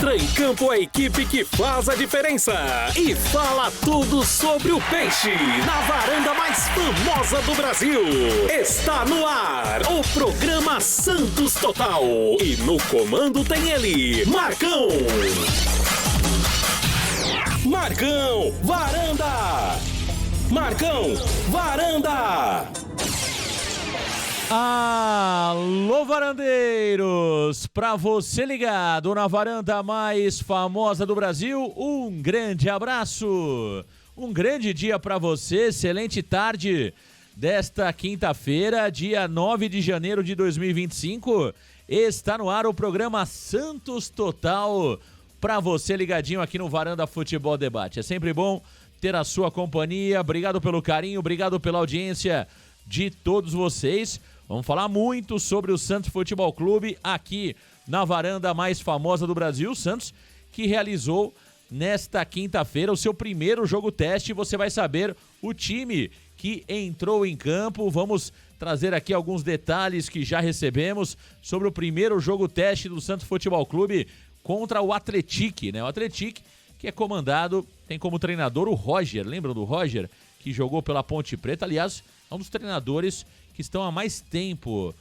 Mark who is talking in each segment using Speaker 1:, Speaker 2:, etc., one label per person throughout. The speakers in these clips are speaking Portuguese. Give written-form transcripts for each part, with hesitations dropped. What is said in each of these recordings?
Speaker 1: Entra em campo a equipe que faz a diferença e fala tudo sobre o peixe na varanda mais famosa do Brasil. Está no ar o programa Santos Total e no comando tem ele, Marcão. Marcão, varanda! Marcão, varanda!
Speaker 2: Alô, varandeiros! Pra você ligado na varanda mais famosa do Brasil, um grande abraço! Um grande dia pra você, excelente tarde desta quinta-feira, dia 9 de janeiro de 2025. Está no ar o programa Santos Total, pra você ligadinho aqui no Varanda Futebol Debate. É sempre bom ter a sua companhia, obrigado pelo carinho, obrigado pela audiência de todos vocês. Vamos falar muito sobre o Santos Futebol Clube aqui na varanda mais famosa do Brasil. O Santos que realizou nesta quinta-feira o seu primeiro jogo teste. Você vai saber o time que entrou em campo. Vamos trazer aqui alguns detalhes que já recebemos sobre o primeiro jogo teste do Santos Futebol Clube contra o Atlético, né? O Atlético que é comandado, tem como treinador o Roger. Lembram do Roger que jogou pela Ponte Preta? Aliás, é um dos treinadores que estão há mais tempo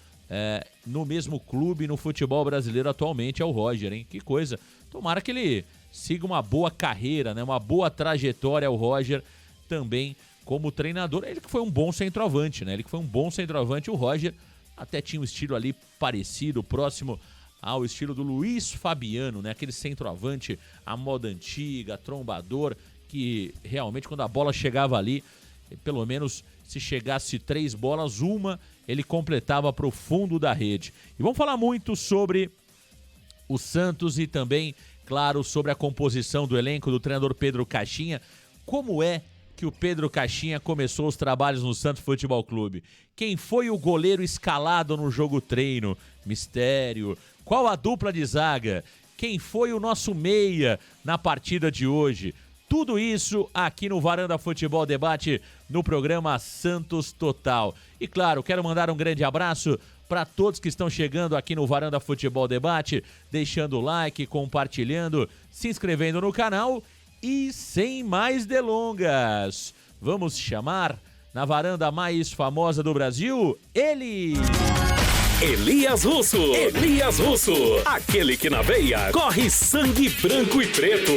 Speaker 2: no mesmo clube no futebol brasileiro atualmente, é o Roger, hein? Que coisa. Tomara que ele siga uma boa carreira, né? Uma boa trajetória, o Roger, também como treinador. Ele que foi um bom centroavante, né? Ele que foi um bom centroavante, o Roger até tinha um estilo ali parecido, próximo ao estilo do Luiz Fabiano, né? Aquele centroavante à moda antiga, trombador, que realmente quando a bola chegava ali, pelo menos se chegasse 3 bolas, uma ele completava para o fundo da rede. E vamos falar muito sobre o Santos e também, claro, sobre a composição do elenco do treinador Pedro Caixinha. Como é que o Pedro Caixinha começou os trabalhos no Santos Futebol Clube? Quem foi o goleiro escalado no jogo treino? Mistério. Qual a dupla de zaga? Quem foi o nosso meia na partida de hoje? Tudo isso aqui no Varanda Futebol Debate, no programa Santos Total. E claro, quero mandar um grande abraço para todos que estão chegando aqui no Varanda Futebol Debate, deixando o like, compartilhando, se inscrevendo no canal e sem mais delongas, vamos chamar na varanda mais famosa do Brasil, ele...
Speaker 1: Elias Russo, aquele que na veia corre sangue branco e preto.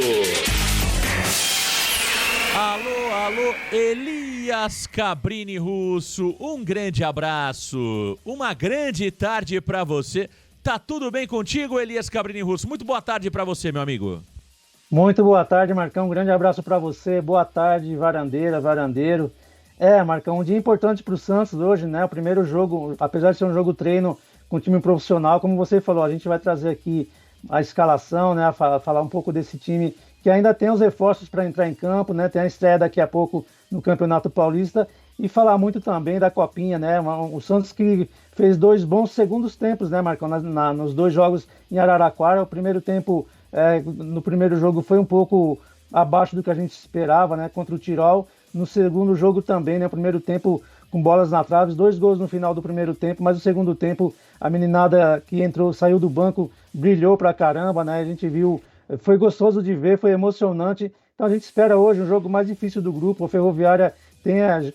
Speaker 2: Alô, Elias Cabrini Russo, um grande abraço, uma grande tarde pra você. Tá tudo bem contigo, Elias Cabrini Russo? Muito boa tarde pra você, meu amigo.
Speaker 3: Muito boa tarde, Marcão, um grande abraço pra você, boa tarde, varandeira, varandeiro. Marcão, um dia importante pro Santos hoje, né? O primeiro jogo, apesar de ser um jogo treino com time profissional, como você falou, a gente vai trazer aqui a escalação, né? Falar um pouco desse time que ainda tem os reforços para entrar em campo, né? Tem a estreia daqui a pouco no Campeonato Paulista e falar muito também da Copinha, né? O Santos que fez 2 bons segundos tempos, né, Marcão? Nos 2 jogos em Araraquara. O primeiro tempo, no primeiro jogo foi um pouco abaixo do que a gente esperava, né? Contra o Tirol. No segundo jogo também, né? O primeiro tempo com bolas na trave, 2 gols no final do primeiro tempo, mas o segundo tempo a meninada que entrou, saiu do banco, brilhou pra caramba, né? A gente viu. Foi gostoso de ver, foi emocionante. Então a gente espera hoje um jogo mais difícil do grupo. A Ferroviária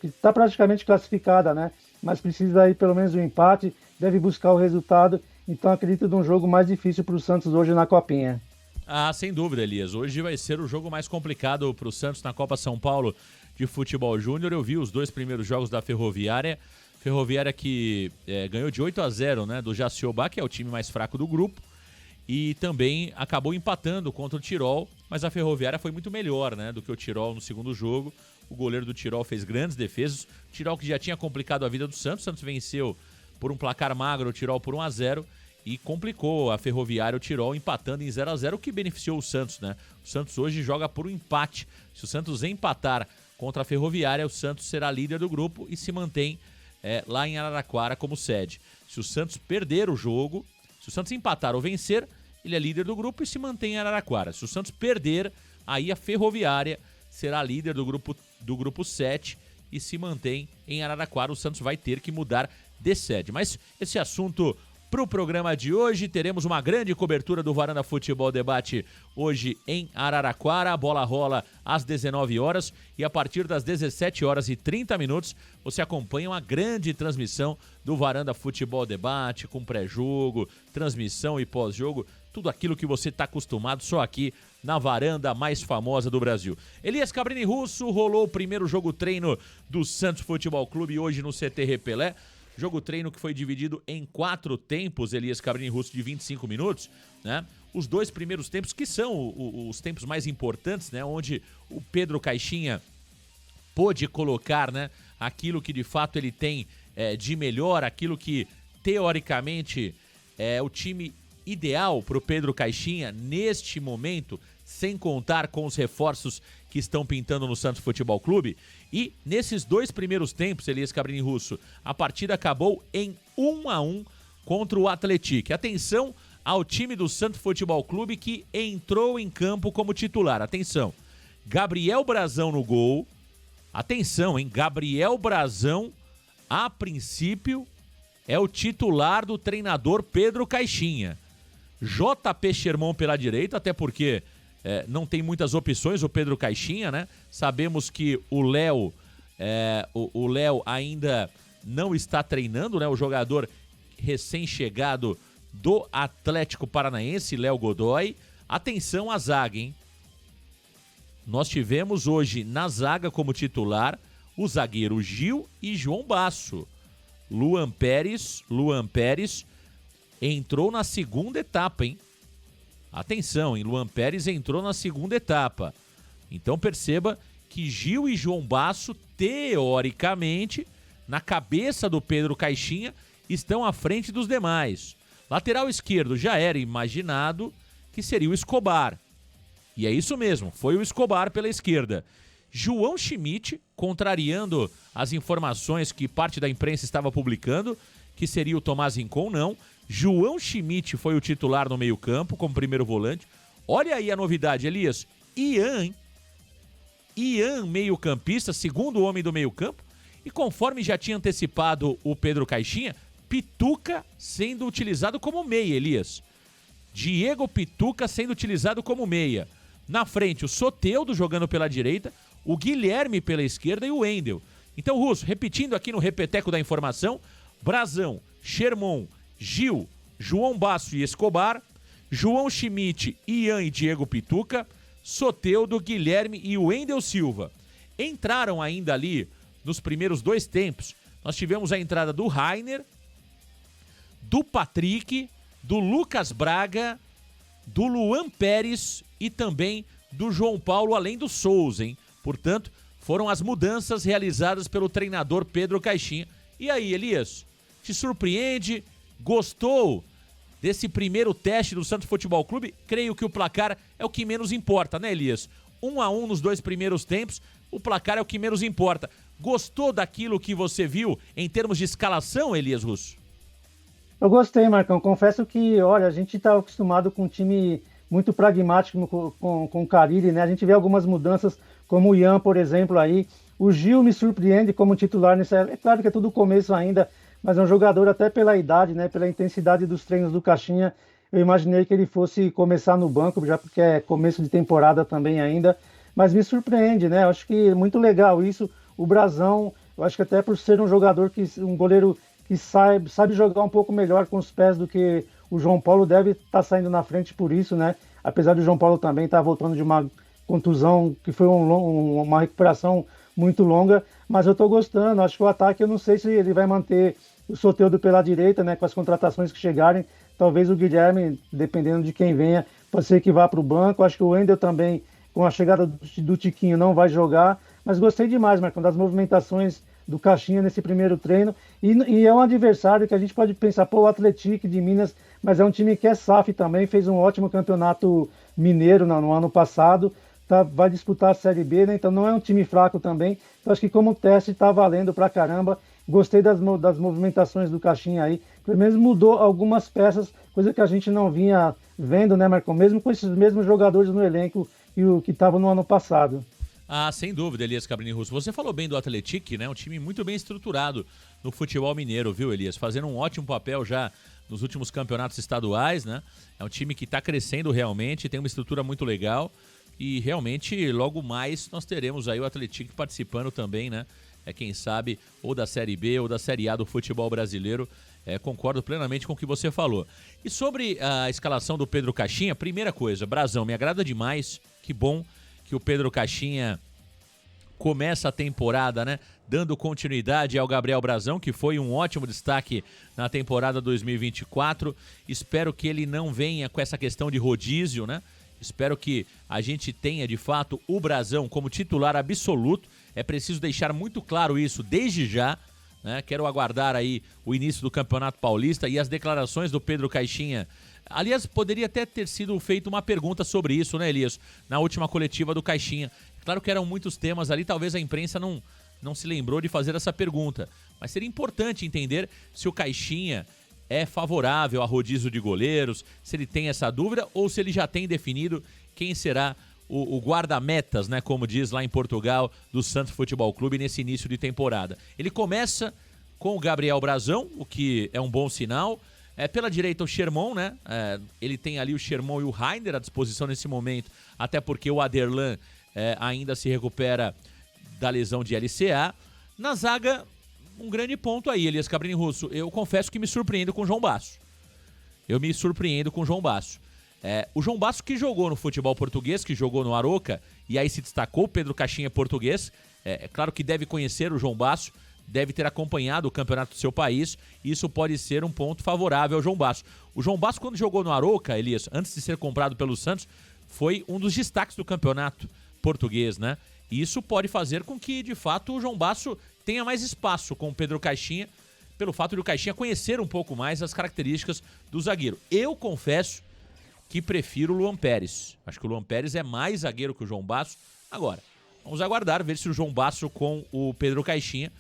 Speaker 3: está praticamente classificada, né? Mas precisa aí pelo menos um empate, deve buscar o resultado. Então acredito num jogo mais difícil para o Santos hoje na Copinha.
Speaker 2: Ah, sem dúvida, Elias. Hoje vai ser o jogo mais complicado para o Santos na Copa São Paulo de Futebol Júnior. Eu vi os 2 primeiros jogos da Ferroviária. Ferroviária que ganhou de 8-0, né, do Jaciobá, que é o time mais fraco do grupo. E também acabou empatando contra o Tirol, mas a Ferroviária foi muito melhor, né, do que o Tirol no segundo jogo. O goleiro do Tirol fez grandes defesas. O Tirol que já tinha complicado a vida do Santos. O Santos venceu por um placar magro o Tirol por 1-0 e complicou a Ferroviária, o Tirol, empatando em 0-0, o que beneficiou o Santos, né? O Santos hoje joga por um empate. Se o Santos empatar contra a Ferroviária, o Santos será líder do grupo e se mantém lá em Araraquara como sede. Se o Santos perder o jogo, se o Santos empatar ou vencer, ele é líder do grupo e se mantém em Araraquara. Se o Santos perder, aí a Ferroviária será líder do grupo 7 e se mantém em Araraquara. O Santos vai ter que mudar de sede. Mas esse assunto para o programa de hoje. Teremos uma grande cobertura do Varanda Futebol Debate hoje em Araraquara. A bola rola às 19 horas e a partir das 17 horas e 30 minutos você acompanha uma grande transmissão do Varanda Futebol Debate com pré-jogo, transmissão e pós-jogo. Tudo aquilo que você está acostumado só aqui na varanda mais famosa do Brasil. Elias Cabrini Russo, rolou o primeiro jogo treino do Santos Futebol Clube hoje no CT Pelé. Jogo treino que foi dividido em 4 tempos, Elias Cabrini Russo, de 25 minutos, né? Os 2 primeiros tempos, que são os tempos mais importantes, né? Onde o Pedro Caixinha pôde colocar, né, aquilo que de fato ele tem de melhor, aquilo que teoricamente é o time ideal para o Pedro Caixinha neste momento, sem contar com os reforços que estão pintando no Santos Futebol Clube. E nesses 2 primeiros tempos, Elias Cabrini Russo, a partida acabou em 1-1 contra o Atlético. Atenção ao time do Santos Futebol Clube que entrou em campo como titular. Atenção, Gabriel Brazão no gol. Atenção, hein? Gabriel Brazão, a princípio, é o titular do treinador Pedro Caixinha. JP Sherman pela direita, até porque não tem muitas opções o Pedro Caixinha, né? Sabemos que o Léo ainda não está treinando, né? O jogador recém-chegado do Atlético Paranaense, Léo Godoy. Atenção à zaga, hein? Nós tivemos hoje na zaga como titular o zagueiro Gil e João Basso. Luan Pérez entrou na segunda etapa, hein? Atenção, hein? Luan Pérez entrou na segunda etapa. Então perceba que Gil e João Basso, teoricamente, na cabeça do Pedro Caixinha, estão à frente dos demais. Lateral esquerdo já era imaginado que seria o Escobar. E é isso mesmo, foi o Escobar pela esquerda. João Schmidt, contrariando as informações que parte da imprensa estava publicando, que seria o Tomás Rincon, não. João Schmidt foi o titular no meio-campo, como primeiro volante. Olha aí a novidade, Elias. Ian, meio-campista, segundo homem do meio-campo. E conforme já tinha antecipado o Pedro Caixinha, Pituca sendo utilizado como meia, Elias. Diego Pituca sendo utilizado como meia. Na frente, o Soteldo jogando pela direita, o Guilherme pela esquerda e o Wendel. Então, Russo, repetindo aqui no repeteco da informação, Brazão, Sherman, Gil, João Basso e Escobar, João Schmidt, Ian e Diego Pituca, Soteldo, Guilherme e Wendel Silva. Entraram ainda ali, nos primeiros 2 tempos, nós tivemos a entrada do Rainer, do Patrick, do Lucas Braga, do Luan Pérez e também do João Paulo, além do Souza, hein? Portanto, foram as mudanças realizadas pelo treinador Pedro Caixinha. E aí, Elias, te surpreende? Gostou desse primeiro teste do Santos Futebol Clube? Creio que o placar é o que menos importa, né, Elias? 1-1 nos 2 primeiros tempos, o placar é o que menos importa. Gostou daquilo que você viu em termos de escalação, Elias Russo?
Speaker 3: Eu gostei, Marcão. Confesso que, olha, a gente está acostumado com um time muito pragmático com o Carille, né? A gente vê algumas mudanças, como o Ian, por exemplo, aí. O Gil me surpreende como titular nessa. É claro que é tudo começo ainda, mas é um jogador até pela idade, né? Pela intensidade dos treinos do Caixinha. Eu imaginei que ele fosse começar no banco, já porque é começo de temporada também ainda. Mas me surpreende, né? Eu acho que é muito legal isso. O Brazão, eu acho que até por ser um jogador, um goleiro que sabe jogar um pouco melhor com os pés do que o João Paulo, deve estar saindo na frente por isso, né? Apesar do João Paulo também estar voltando de uma contusão, que foi uma recuperação muito longa, mas eu estou gostando. Acho que o ataque, eu não sei se ele vai manter o Soteldo pela direita, né? Com as contratações que chegarem, talvez o Guilherme, dependendo de quem venha, pode ser que vá para o banco. Acho que o Wendel também, com a chegada do Tiquinho, não vai jogar, mas gostei demais, Marcão, das movimentações do Caixinha nesse primeiro treino, e é um adversário que a gente pode pensar, o Atlético de Minas, mas é um time que é SAF também, fez um ótimo campeonato mineiro no ano passado, vai disputar a Série B, né? Então não é um time fraco também, então acho que como teste está valendo pra caramba. Gostei das movimentações do Caixinha aí, pelo menos mudou algumas peças, coisa que a gente não vinha vendo, né, Marcão, mesmo com esses mesmos jogadores no elenco que estavam no ano passado.
Speaker 2: Ah, sem dúvida, Elias Cabrini Russo. Você falou bem do Atlético, né? Um time muito bem estruturado no futebol mineiro, viu, Elias? Fazendo um ótimo papel já nos últimos campeonatos estaduais, né? É um time que está crescendo realmente, tem uma estrutura muito legal e realmente logo mais nós teremos aí o Atlético participando também, né? Quem sabe, ou da Série B ou da Série A do futebol brasileiro. Concordo plenamente com o que você falou. E sobre a escalação do Pedro Caixinha, primeira coisa, Brazão, me agrada demais, que bom que o Pedro Caixinha começa a temporada, né, dando continuidade ao Gabriel Brazão, que foi um ótimo destaque na temporada 2024. Espero que ele não venha com essa questão de rodízio, né? Espero que a gente tenha, de fato, o Brazão como titular absoluto. É preciso deixar muito claro isso desde já, né? Quero aguardar aí o início do Campeonato Paulista e as declarações do Pedro Caixinha. Aliás, poderia até ter sido feita uma pergunta sobre isso, né, Elias? Na última coletiva do Caixinha. Claro que eram muitos temas ali, talvez a imprensa não se lembrou de fazer essa pergunta. Mas seria importante entender se o Caixinha é favorável a rodízio de goleiros, se ele tem essa dúvida ou se ele já tem definido quem será o guarda-metas, né, como diz lá em Portugal, do Santos Futebol Clube nesse início de temporada. Ele começa com o Gabriel Brazão, o que é um bom sinal. Pela direita o Sherman, né? Ele tem ali o Sherman e o Rainer à disposição nesse momento, até porque o Aderlan ainda se recupera da lesão de LCA. Na zaga, um grande ponto aí, Elias Cabrini Russo. Eu confesso que me surpreendo com o João Basso. O João Basso que jogou no futebol português, que jogou no Aroca, e aí se destacou, o Pedro Caixinha português. É claro que deve conhecer o João Basso, deve ter acompanhado o campeonato do seu país, e isso pode ser um ponto favorável ao João Basso. O João Basso, quando jogou no Aroca, Elias, antes de ser comprado pelo Santos, foi um dos destaques do campeonato português, né? E isso pode fazer com que, de fato, o João Basso tenha mais espaço com o Pedro Caixinha, pelo fato de o Caixinha conhecer um pouco mais as características do zagueiro. Eu confesso que prefiro o Luan Pérez. Acho que o Luan Pérez é mais zagueiro que o João Basso. Agora, vamos aguardar, ver se o João Basso com o Pedro Caixinha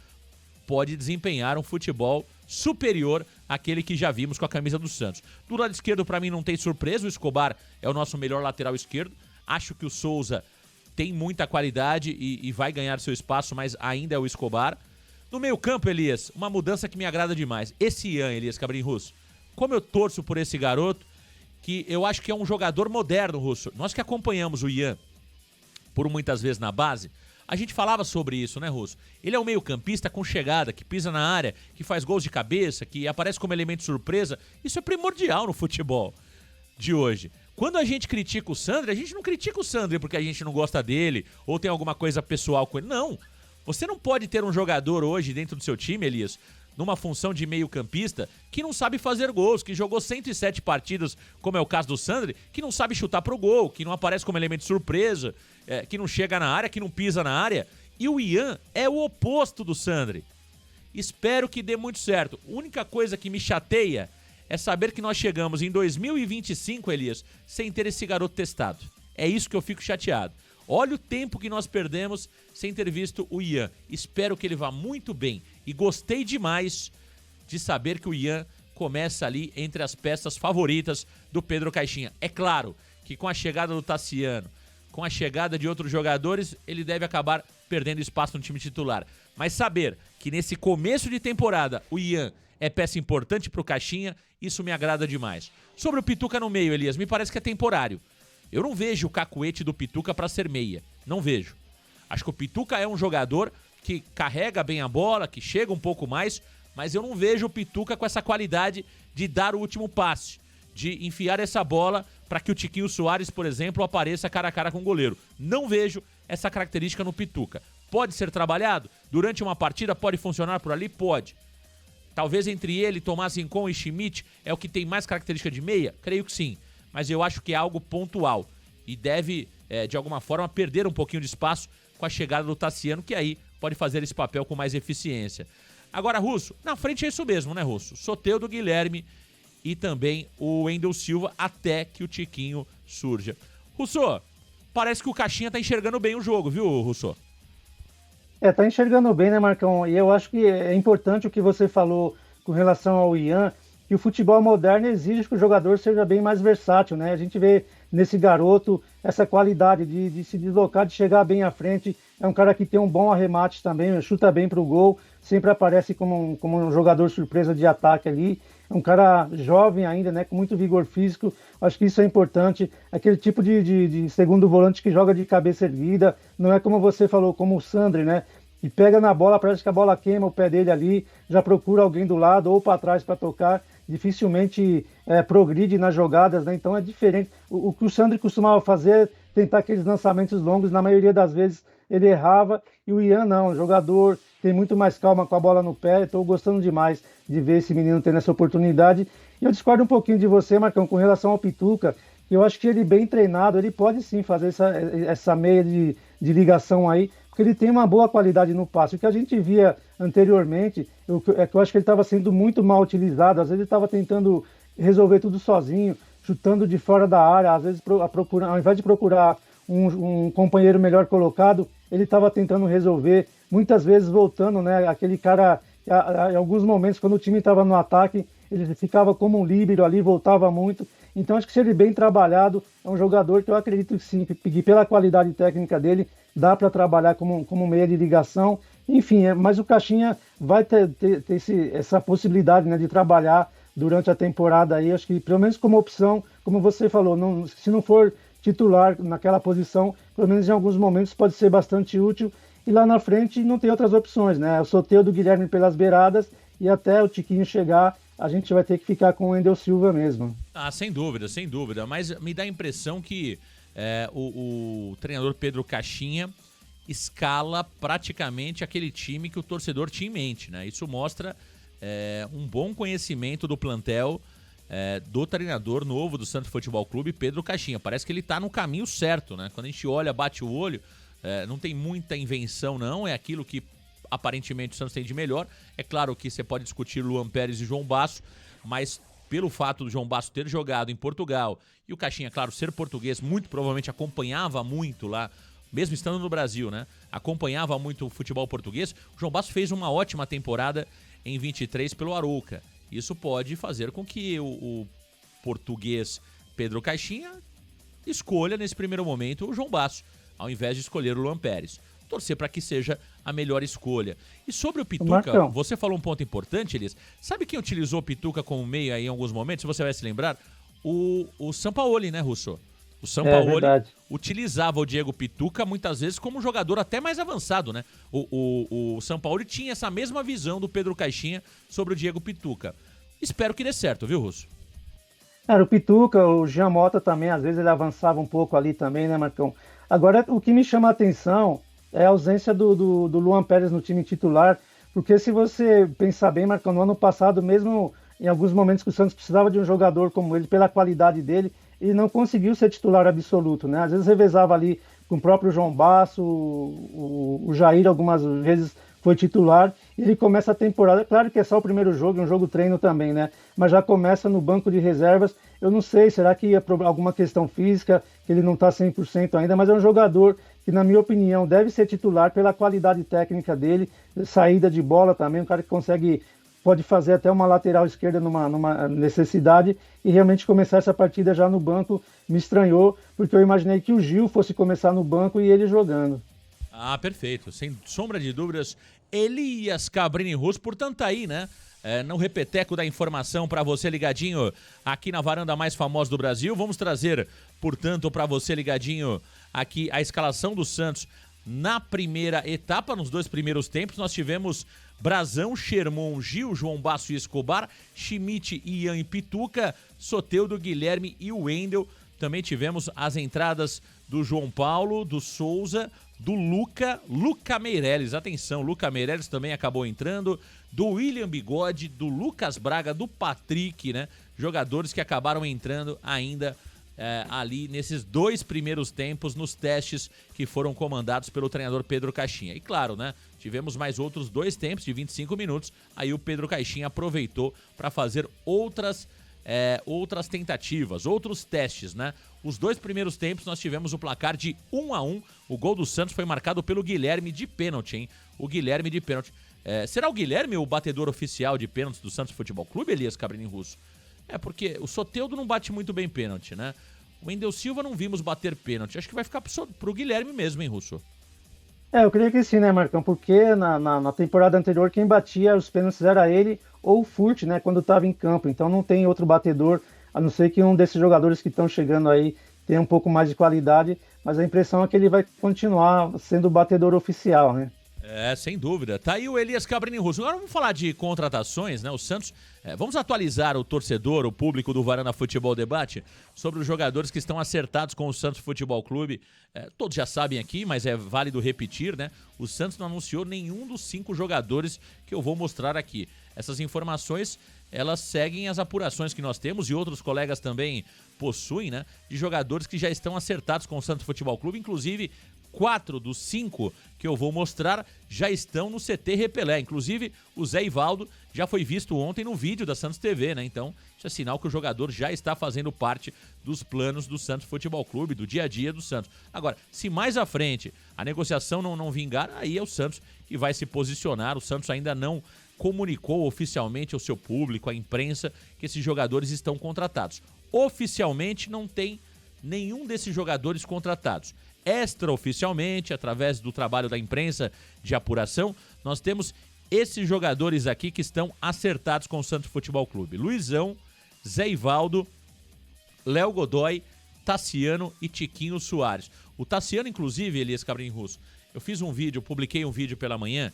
Speaker 2: pode desempenhar um futebol superior àquele que já vimos com a camisa do Santos. Do lado esquerdo, para mim, não tem surpresa. O Escobar é o nosso melhor lateral esquerdo. Acho que o Souza tem muita qualidade e vai ganhar seu espaço, mas ainda é o Escobar. No meio-campo, Elias, uma mudança que me agrada demais. Esse Ian, Elias Cabrini Russo, como eu torço por esse garoto, que eu acho que é um jogador moderno, Russo. Nós que acompanhamos o Ian por muitas vezes na base, a gente falava sobre isso, né, Russo? Ele é um meio-campista com chegada, que pisa na área, que faz gols de cabeça, que aparece como elemento surpresa. Isso é primordial no futebol de hoje. Quando a gente critica o Sandri, a gente não critica o Sandri porque a gente não gosta dele ou tem alguma coisa pessoal com ele. Não. Você não pode ter um jogador hoje dentro do seu time, Elias, numa função de meio-campista, que não sabe fazer gols, que jogou 107 partidas, como é o caso do Sandri, que não sabe chutar pro gol, que não aparece como elemento surpresa, que não chega na área, que não pisa na área. E o Ian é o oposto do Sandri. Espero que dê muito certo. A única coisa que me chateia é saber que nós chegamos em 2025, Elias, sem ter esse garoto testado. É isso que eu fico chateado. Olha o tempo que nós perdemos sem ter visto o Ian. Espero que ele vá muito bem. E gostei demais de saber que o Ian começa ali entre as peças favoritas do Pedro Caixinha. É claro que com a chegada do Tassiano, com a chegada de outros jogadores, ele deve acabar perdendo espaço no time titular. Mas saber que nesse começo de temporada o Ian é peça importante pro Caixinha, isso me agrada demais. Sobre o Pituca no meio, Elias, me parece que é temporário. Eu não vejo o cacuete do Pituca para ser meia. Não vejo. Acho que o Pituca é um jogador que carrega bem a bola, que chega um pouco mais, mas eu não vejo o Pituca com essa qualidade de dar o último passe, de enfiar essa bola para que o Tiquinho Soares, por exemplo, apareça cara a cara com o goleiro. Não vejo essa característica no Pituca. Pode ser trabalhado? Durante uma partida pode funcionar por ali? Pode. Talvez entre ele, Tomás Rincon e Schmidt é o que tem mais característica de meia? Creio que sim. Mas eu acho que é algo pontual e deve, de alguma forma, perder um pouquinho de espaço com a chegada do Tassiano, que aí pode fazer esse papel com mais eficiência. Agora, Russo, na frente é isso mesmo, né, Russo? Soteldo, Guilherme e também o Wendel Silva, até que o Tiquinho surja. Russo, parece que o Caixinha tá enxergando bem o jogo, viu, Russo?
Speaker 3: Tá enxergando bem, né, Marcão? E eu acho que é importante o que você falou com relação ao Ian, que o futebol moderno exige que o jogador seja bem mais versátil, né? A gente vê nesse garoto, essa qualidade de se deslocar, de chegar bem à frente. É um cara que tem um bom arremate também, chuta bem para o gol, sempre aparece como um jogador surpresa de ataque ali. É um cara jovem ainda, né, com muito vigor físico. Acho que isso é importante. Aquele tipo de segundo volante que joga de cabeça erguida. Não é como você falou, como o Sandri, né? Que pega na bola, parece que a bola queima o pé dele ali, já procura alguém do lado ou para trás para tocar. Dificilmente progride nas jogadas, né? Então é diferente. O que o Sandri costumava fazer é tentar aqueles lançamentos longos. Na maioria das vezes ele errava. E o Ian não, o jogador tem muito mais calma com a bola no pé. Estou gostando demais de ver esse menino tendo essa oportunidade. E eu discordo um pouquinho de você, Marcão, com relação ao Pituca. Eu acho que ele bem treinado, ele pode sim fazer essa meia de ligação aí, porque ele tem uma boa qualidade no passe. O que a gente via anteriormente é que eu acho que ele estava sendo muito mal utilizado. Às vezes ele estava tentando resolver tudo sozinho, chutando de fora da área. Às vezes, ao invés de procurar um companheiro melhor colocado, ele estava tentando resolver, muitas vezes voltando, né? Aquele cara, em alguns momentos, quando o time estava no ataque, ele ficava como um líbero ali, voltava muito. Então, acho que se ele bem trabalhado, é um jogador que eu acredito que sim, que pela qualidade técnica dele, dá para trabalhar como meia de ligação. Enfim, mas o Caixinha vai ter essa possibilidade, né, de trabalhar durante a temporada aí. Acho que, pelo menos como opção, como você falou, se não for titular naquela posição, pelo menos em alguns momentos pode ser bastante útil. E lá na frente não tem outras opções, né? O sorteio do Guilherme pelas beiradas e até o Tiquinho chegar, a gente vai ter que ficar com o Wendel Silva mesmo.
Speaker 2: Ah, sem dúvida, sem dúvida. Mas me dá a impressão que o treinador Pedro Caixinha escala praticamente aquele time que o torcedor tinha em mente, né? Isso mostra um bom conhecimento do plantel do treinador novo do Santos Futebol Clube, Pedro Caixinha. Parece que ele tá no caminho certo, né? Quando a gente olha, bate o olho, não tem muita invenção não, é aquilo que aparentemente o Santos tem de melhor. É claro que você pode discutir Luan Pérez e João Basso, mas pelo fato do João Basso ter jogado em Portugal e o Caixinha, claro, ser português, muito provavelmente acompanhava muito lá, mesmo estando no Brasil, né? Acompanhava muito o futebol português. O João Basso fez uma ótima temporada em 23 pelo Arouca. Isso pode fazer com que o português Pedro Caixinha escolha nesse primeiro momento o João Basso, ao invés de escolher o Luan Pérez. Torcer para que seja a melhor escolha. E sobre o Pituca,
Speaker 3: Marcão,
Speaker 2: você falou um ponto importante, Elias. Sabe quem utilizou o Pituca como meia aí em alguns momentos? Se você vai se lembrar, o Sampaoli, né, Russo? O Sampaoli utilizava o Diego Pituca muitas vezes como um jogador até mais avançado, né? O Sampaoli tinha essa mesma visão do Pedro Caixinha sobre o Diego Pituca. Espero que dê certo, viu, Russo?
Speaker 3: Era o Pituca, o Jean Mota também, às vezes ele avançava um pouco ali também, né, Marcão? Agora, o que me chama a atenção é a ausência do Luan Pérez no time titular, porque se você pensar bem, Marcão, no ano passado, mesmo em alguns momentos que o Santos precisava de um jogador como ele, pela qualidade dele, ele não conseguiu ser titular absoluto, né? Às vezes revezava ali com o próprio João Basso, o Jair algumas vezes foi titular, e ele começa a temporada, claro que é só o primeiro jogo, é um jogo treino também, né? Mas já começa no banco de reservas. Eu não sei, será que é alguma questão física, que ele não está 100% ainda, mas é um jogador que, na minha opinião, deve ser titular pela qualidade técnica dele, saída de bola também, um cara que pode fazer até uma lateral esquerda numa necessidade, e realmente começar essa partida já no banco me estranhou, porque eu imaginei que o Gil fosse começar no banco e ele jogando.
Speaker 2: Ah, perfeito. Sem sombra de dúvidas, Elias Cabrini Russo, portanto tá aí, né? No repeteco da informação para você ligadinho aqui na varanda mais famosa do Brasil. Vamos trazer, portanto, para você ligadinho aqui a escalação do Santos na primeira etapa, nos dois primeiros tempos. Nós tivemos Brazão, Sherman, Gil, João Basso e Escobar, Schmidt, Ian e Pituca, Soteldo, Guilherme e Wendel. Também tivemos as entradas do João Paulo, do Souza, do Luca Meireles. Atenção, Luca Meireles também acabou entrando, do William Bigode, do Lucas Braga, do Patrick, né? Jogadores que acabaram entrando ainda ali nesses dois primeiros tempos, nos testes que foram comandados pelo treinador Pedro Caixinha. E claro, né? Tivemos mais outros dois tempos de 25 minutos, aí o Pedro Caixinha aproveitou para fazer outras tentativas, outros testes, né? Os dois primeiros tempos nós tivemos o placar de 1-1. O gol do Santos foi marcado pelo Guilherme de pênalti, hein? O Guilherme de pênalti. Será o Guilherme o batedor oficial de pênaltis do Santos Futebol Clube, Elias Cabrini Russo? Porque o Soteldo não bate muito bem pênalti, né? O Wendel Silva não vimos bater pênalti. Acho que vai ficar pro Guilherme mesmo, hein, Russo?
Speaker 3: Eu creio que sim, né, Marcão? Porque na temporada anterior quem batia os pênaltis era ele ou o Furt, né, quando estava em campo. Então não tem outro batedor, a não ser que um desses jogadores que estão chegando aí tenha um pouco mais de qualidade, mas a impressão é que ele vai continuar sendo o batedor oficial, né?
Speaker 2: Sem dúvida. Tá aí o Elias Cabrini Russo. Agora vamos falar de contratações, né? O Santos. Vamos atualizar o torcedor, o público do Varanda Futebol Debate sobre os jogadores que estão acertados com o Santos Futebol Clube. Todos já sabem aqui, mas é válido repetir, né? O Santos não anunciou nenhum dos 5 jogadores que eu vou mostrar aqui. Essas informações, elas seguem as apurações que nós temos e outros colegas também possuem, né? De jogadores que já estão acertados com o Santos Futebol Clube, inclusive 4 dos 5 que eu vou mostrar já estão no CT Repelé. Inclusive, o Zé Ivaldo já foi visto ontem no vídeo da Santos TV, né? Então, isso é sinal que o jogador já está fazendo parte dos planos do Santos Futebol Clube, do dia a dia do Santos. Agora, se mais à frente a negociação não vingar, aí é o Santos que vai se posicionar. O Santos ainda não comunicou oficialmente ao seu público, à imprensa, que esses jogadores estão contratados. Oficialmente não tem nenhum desses jogadores contratados. Extraoficialmente, através do trabalho da imprensa de apuração, nós temos esses jogadores aqui que estão acertados com o Santos Futebol Clube. Luizão, Zé Ivaldo, Léo Godoy, Tassiano e Tiquinho Soares. O Tassiano, inclusive, Elias Cabrini Russo, eu publiquei um vídeo pela manhã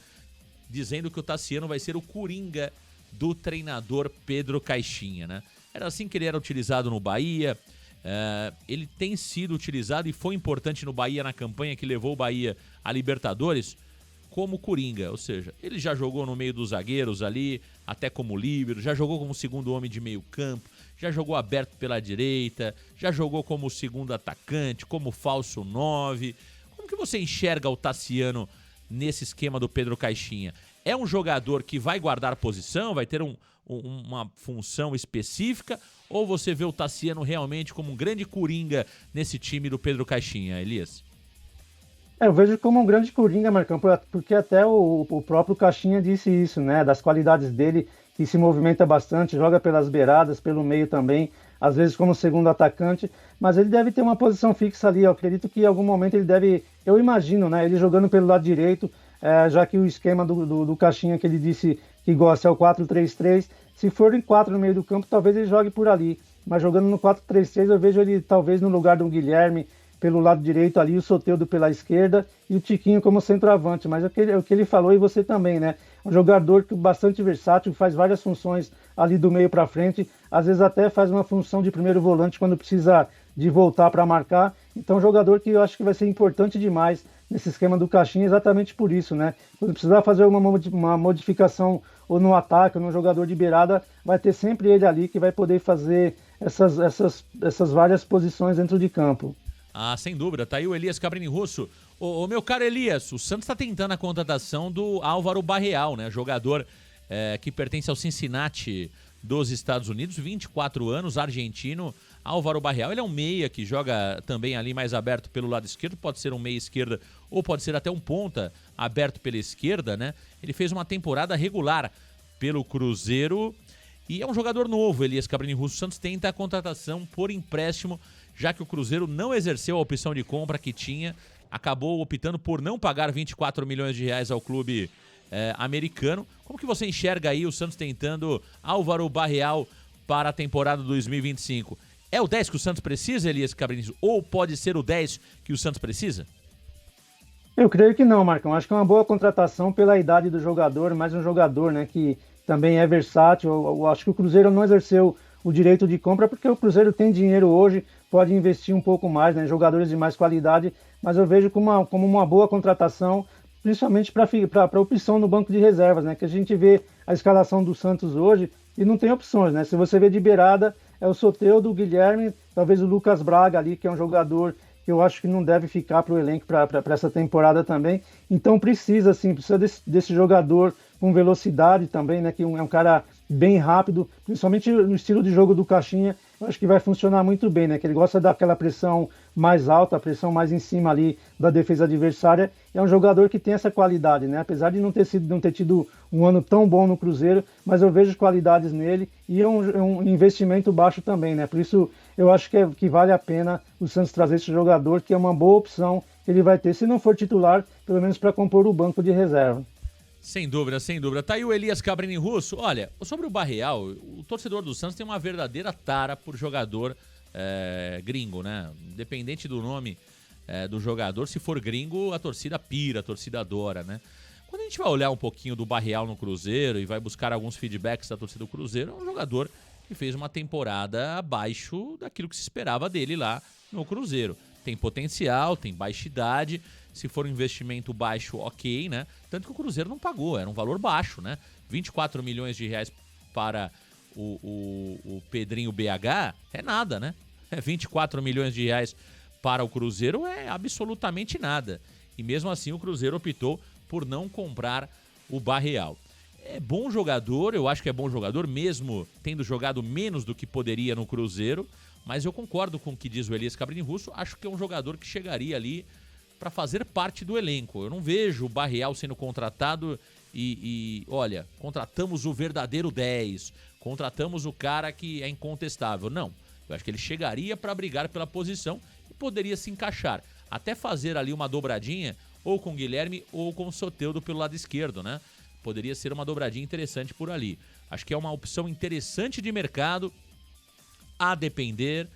Speaker 2: dizendo que o Tassiano vai ser o coringa do treinador Pedro Caixinha, né? Era assim que ele era utilizado no Bahia. Ele tem sido utilizado e foi importante no Bahia na campanha que levou o Bahia a Libertadores como coringa, ou seja, ele já jogou no meio dos zagueiros ali, até como líbero, já jogou como segundo homem de meio campo, já jogou aberto pela direita, já jogou como segundo atacante, como falso 9. Como que você enxerga o Tassiano nesse esquema do Pedro Caixinha? É um jogador que vai guardar posição, vai ter uma função específica, ou você vê o Tassiano realmente como um grande coringa nesse time do Pedro Caixinha, Elias?
Speaker 3: Eu vejo como um grande coringa, Marcão, porque até o próprio Caixinha disse isso, né? Das qualidades dele, que se movimenta bastante, joga pelas beiradas, pelo meio também, às vezes como segundo atacante, mas ele deve ter uma posição fixa ali. Eu acredito que em algum momento ele deve, eu imagino, né? Ele jogando pelo lado direito, já que o esquema do Caixinha que ele disse que gosta é o 4-3-3, se for em 4 no meio do campo, talvez ele jogue por ali, mas jogando no 4-3-3 eu vejo ele talvez no lugar do Guilherme pelo lado direito ali, o Soteldo pela esquerda e o Tiquinho como centroavante, mas é o que ele falou e você também, né? Um jogador bastante versátil, faz várias funções ali do meio para frente, às vezes até faz uma função de primeiro volante quando precisa de voltar para marcar, então um jogador que eu acho que vai ser importante demais nesse esquema do Caixinha, exatamente por isso, né? Quando precisar fazer uma modificação ou no ataque, ou no jogador de beirada, vai ter sempre ele ali que vai poder fazer essas várias posições dentro de campo.
Speaker 2: Sem dúvida, tá aí o Elias Cabrini Russo. Ô, meu caro Elias, o Santos está tentando a contratação do Álvaro Barreal, né? Jogador que pertence ao Cincinnati dos Estados Unidos, 24 anos, argentino. Álvaro Barreal, ele é um meia que joga também ali mais aberto pelo lado esquerdo, pode ser um meia esquerda ou pode ser até um ponta aberto pela esquerda, né? Ele fez uma temporada regular pelo Cruzeiro e é um jogador novo, Elias Cabrini Russo. O Santos tenta a contratação por empréstimo, já que o Cruzeiro não exerceu a opção de compra que tinha, acabou optando por não pagar 24 milhões de reais ao clube americano. Como que você enxerga aí o Santos tentando Álvaro Barreal para a temporada 2025? É o 10 que o Santos precisa, Elias Cabrini, ou pode ser o 10 que o Santos precisa?
Speaker 3: Eu creio que não, Marcão. Acho que é uma boa contratação pela idade do jogador, mais um jogador, né, que também é versátil. Eu acho que o Cruzeiro não exerceu o direito de compra porque o Cruzeiro tem dinheiro hoje, pode investir um pouco mais, né, jogadores de mais qualidade, mas eu vejo como uma boa contratação, principalmente para a opção no banco de reservas, né, que a gente vê a escalação do Santos hoje e não tem opções, né? Se você vê de beirada, é o Soteldo, o Guilherme, talvez o Lucas Braga ali, que é um jogador que eu acho que não deve ficar para o elenco para essa temporada também. Então precisa desse jogador com velocidade também, né? Que é um cara bem rápido, principalmente no estilo de jogo do Caixinha, eu acho que vai funcionar muito bem, né? Que ele gosta daquela pressão mais alta, a pressão mais em cima ali da defesa adversária. É um jogador que tem essa qualidade, né? Apesar de não ter tido um ano tão bom no Cruzeiro, mas eu vejo qualidades nele e é um investimento baixo também, né? Por isso eu acho que vale a pena o Santos trazer esse jogador, que é uma boa opção que ele vai ter, se não for titular, pelo menos para compor o banco de reserva.
Speaker 2: Sem dúvida, sem dúvida. Tá aí o Elias Cabrini Russo. Olha, sobre o Barreal, o torcedor do Santos tem uma verdadeira tara por jogador gringo, né? Independente do nome do jogador, se for gringo, a torcida pira, a torcida adora, né? Quando a gente vai olhar um pouquinho do Barreal no Cruzeiro e vai buscar alguns feedbacks da torcida do Cruzeiro, é um jogador que fez uma temporada abaixo daquilo que se esperava dele lá no Cruzeiro. Tem potencial, tem baixa idade. Se for um investimento baixo, ok, né? Tanto que o Cruzeiro não pagou, era um valor baixo, né? 24 milhões de reais para o Pedrinho BH é nada, né? 24 milhões de reais para o Cruzeiro é absolutamente nada. E mesmo assim o Cruzeiro optou por não comprar o Barreal. É bom jogador, eu acho que é bom jogador, mesmo tendo jogado menos do que poderia no Cruzeiro, mas eu concordo com o que diz o Elias Cabrini Russo, acho que é um jogador que chegaria ali para fazer parte do elenco. Eu não vejo o Barreal sendo contratado e olha, contratamos o verdadeiro 10, contratamos o cara que é incontestável. Não, eu acho que ele chegaria para brigar pela posição e poderia se encaixar, até fazer ali uma dobradinha ou com o Guilherme ou com o Soteldo pelo lado esquerdo, né? Poderia ser uma dobradinha interessante por ali. Acho que é uma opção interessante de mercado, a depender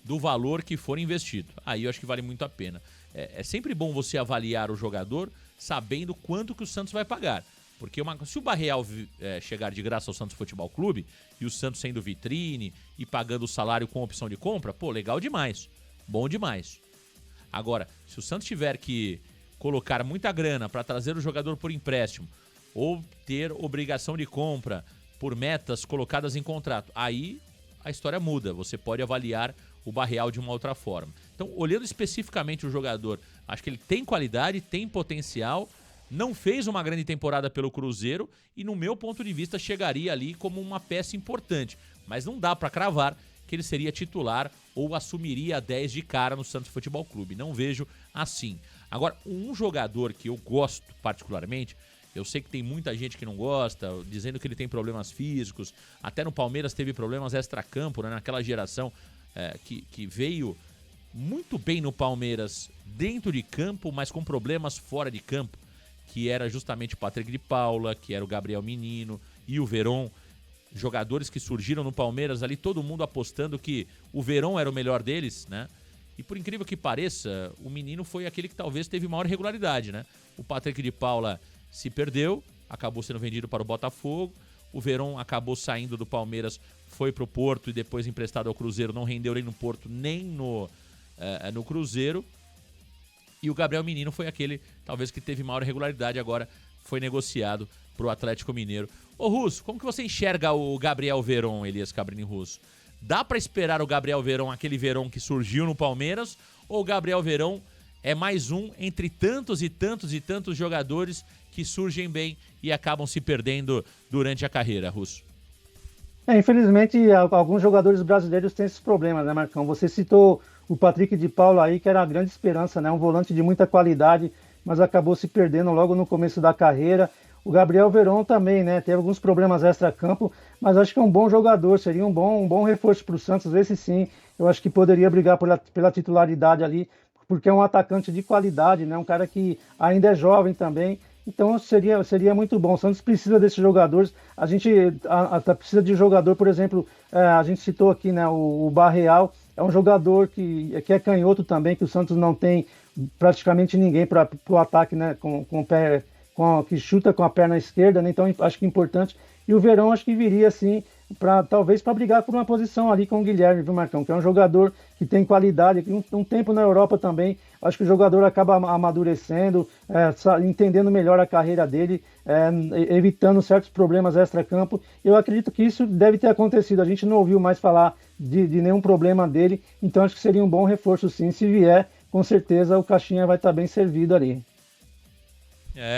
Speaker 2: do valor que for investido. Aí eu acho que vale muito a pena. É sempre bom você avaliar o jogador sabendo quanto que o Santos vai pagar. Porque se o Barreal chegar de graça ao Santos Futebol Clube e o Santos sendo vitrine e pagando o salário com opção de compra, pô, legal demais. Bom demais. Agora, se o Santos tiver que colocar muita grana para trazer o jogador por empréstimo ou ter obrigação de compra por metas colocadas em contrato, aí a história muda. Você pode avaliar o Barreal de uma outra forma. Então, olhando especificamente o jogador, acho que ele tem qualidade, tem potencial, não fez uma grande temporada pelo Cruzeiro e, no meu ponto de vista, chegaria ali como uma peça importante. Mas não dá para cravar que ele seria titular ou assumiria a 10 de cara no Santos Futebol Clube. Não vejo assim. Agora, um jogador que eu gosto particularmente, eu sei que tem muita gente que não gosta, dizendo que ele tem problemas físicos, até no Palmeiras teve problemas extracampo, né? Naquela geração que veio muito bem no Palmeiras dentro de campo, mas com problemas fora de campo, que era justamente o Patrick de Paula, que era o Gabriel Menino e o Veron, jogadores que surgiram no Palmeiras ali, todo mundo apostando que o Veron era o melhor deles, né? E por incrível que pareça, o Menino foi aquele que talvez teve maior regularidade, né? O Patrick de Paula se perdeu, acabou sendo vendido para o Botafogo, o Veron acabou saindo do Palmeiras, foi pro Porto e depois emprestado ao Cruzeiro, não rendeu nem no Porto nem no Cruzeiro. E o Gabriel Menino foi aquele, talvez, que teve maior regularidade, agora foi negociado pro Atlético Mineiro. Ô Russo, como que você enxerga o Gabriel Veron, Elias Cabrini Russo? Dá pra esperar o Gabriel Veron, aquele Veron que surgiu no Palmeiras, ou o Gabriel Veron é mais um entre tantos e tantos e tantos jogadores que surgem bem e acabam se perdendo durante a carreira, Russo?
Speaker 3: Infelizmente, alguns jogadores brasileiros têm esses problemas, né, Marcão? Você citou o Patrick de Paula aí, que era a grande esperança, né? Um volante de muita qualidade, mas acabou se perdendo logo no começo da carreira. O Gabriel Veron também, né? Teve alguns problemas extra-campo, mas acho que é um bom jogador, seria um bom reforço para o Santos. Esse sim, eu acho que poderia brigar pela titularidade ali, porque é um atacante de qualidade, né? Um cara que ainda é jovem também. Então seria muito bom. O Santos precisa desses jogadores. A gente precisa de jogador, por exemplo, a gente citou aqui, né, o Barreal, é um jogador que é canhoto também, que o Santos não tem praticamente ninguém para o ataque, né, com o pé, que chuta com a perna esquerda, né? Então acho que é importante. E o Verão acho que viria assim, talvez para brigar por uma posição ali com o Guilherme, viu, Marcão? Que é um jogador que tem qualidade, um tempo na Europa também. Acho que o jogador acaba amadurecendo, entendendo melhor a carreira dele, evitando certos problemas extra-campo. Eu acredito que isso deve ter acontecido. A gente não ouviu mais falar de nenhum problema dele, então acho que seria um bom reforço sim. Se vier, com certeza o Caixinha vai estar bem servido ali.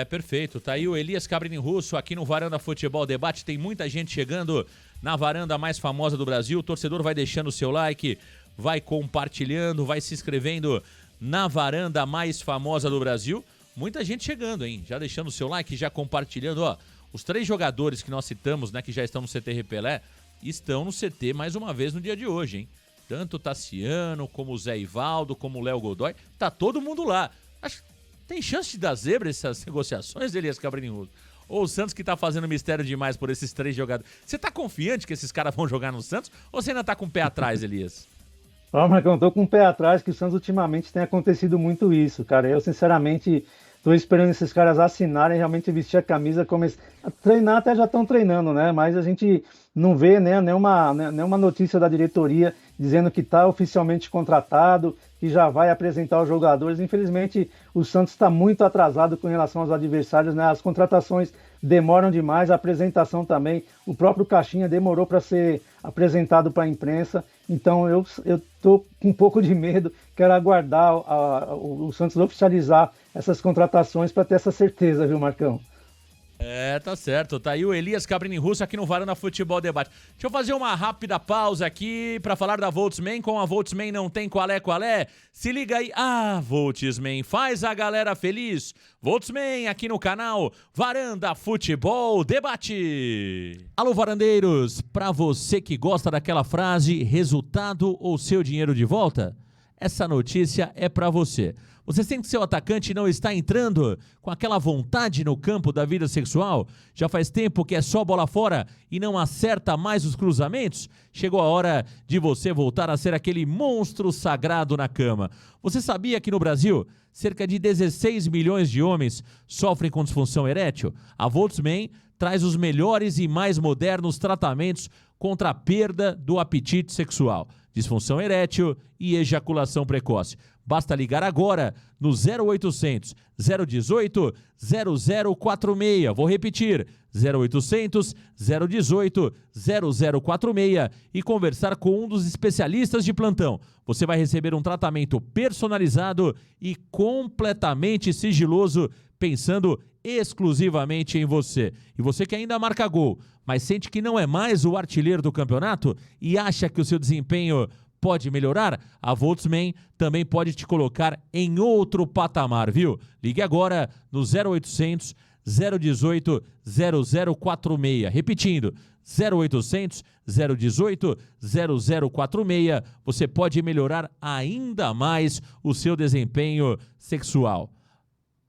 Speaker 2: Perfeito. Tá aí o Elias Cabrini Russo aqui no Varanda Futebol Debate. Tem muita gente chegando na varanda mais famosa do Brasil. O torcedor vai deixando o seu like, vai compartilhando, vai se inscrevendo na varanda mais famosa do Brasil. Muita gente chegando, hein? Já deixando o seu like, já compartilhando. Ó, os 3 jogadores que nós citamos, né, que já estão no CT Repelé, estão no CT mais uma vez no dia de hoje, hein? Tanto o Tassiano, como o Zé Ivaldo, como o Léo Godoy. Tá todo mundo lá. Tem chance de dar zebra essas negociações, Elias Cabrini Russo? Ou o Santos que tá fazendo mistério demais por esses 3 jogadores? Você tá confiante que esses caras vão jogar no Santos? Ou você ainda tá com o pé atrás, Elias?
Speaker 3: Marcão, tô com o pé atrás, que o Santos ultimamente tem acontecido muito isso, cara. Eu, sinceramente, tô esperando esses caras assinarem, realmente vestir a camisa, treinar, até já estão treinando, né? Mas a gente não vê, né, nenhuma notícia da diretoria dizendo que está oficialmente contratado, que já vai apresentar os jogadores. Infelizmente, o Santos está muito atrasado com relação aos adversários, né? As contratações demoram demais, a apresentação também. O próprio Caixinha demorou para ser apresentado para a imprensa. Então, eu tô com um pouco de medo, quero aguardar o Santos oficializar essas contratações para ter essa certeza, viu, Marcão?
Speaker 2: Tá certo. Tá aí o Elias Cabrini Russo aqui no Varanda Futebol Debate. Deixa eu fazer uma rápida pausa aqui pra falar da Voltsman. Com a Voltsman não tem qual é. Se liga aí. Voltsman faz a galera feliz. Voltsman aqui no canal Varanda Futebol Debate. Alô, varandeiros. Pra você que gosta daquela frase, resultado ou seu dinheiro de volta? Essa notícia é pra você. Você sente que seu atacante não está entrando com aquela vontade no campo da vida sexual? Já faz tempo que é só bola fora e não acerta mais os cruzamentos? Chegou a hora de você voltar a ser aquele monstro sagrado na cama. Você sabia que no Brasil, cerca de 16 milhões de homens sofrem com disfunção erétil? A Voltsman traz os melhores e mais modernos tratamentos contra a perda do apetite sexual, disfunção erétil e ejaculação precoce. Basta ligar agora no 0800 018 0046. Vou repetir, 0800 018 0046 e conversar com um dos especialistas de plantão. Você vai receber um tratamento personalizado e completamente sigiloso, pensando exclusivamente em você. E você que ainda marca gol, mas sente que não é mais o artilheiro do campeonato e acha que o seu desempenho pode melhorar, a Voltsman também pode te colocar em outro patamar, viu? Ligue agora no 0800 018 0046. Repetindo, 0800 018 0046. Você pode melhorar ainda mais o seu desempenho sexual.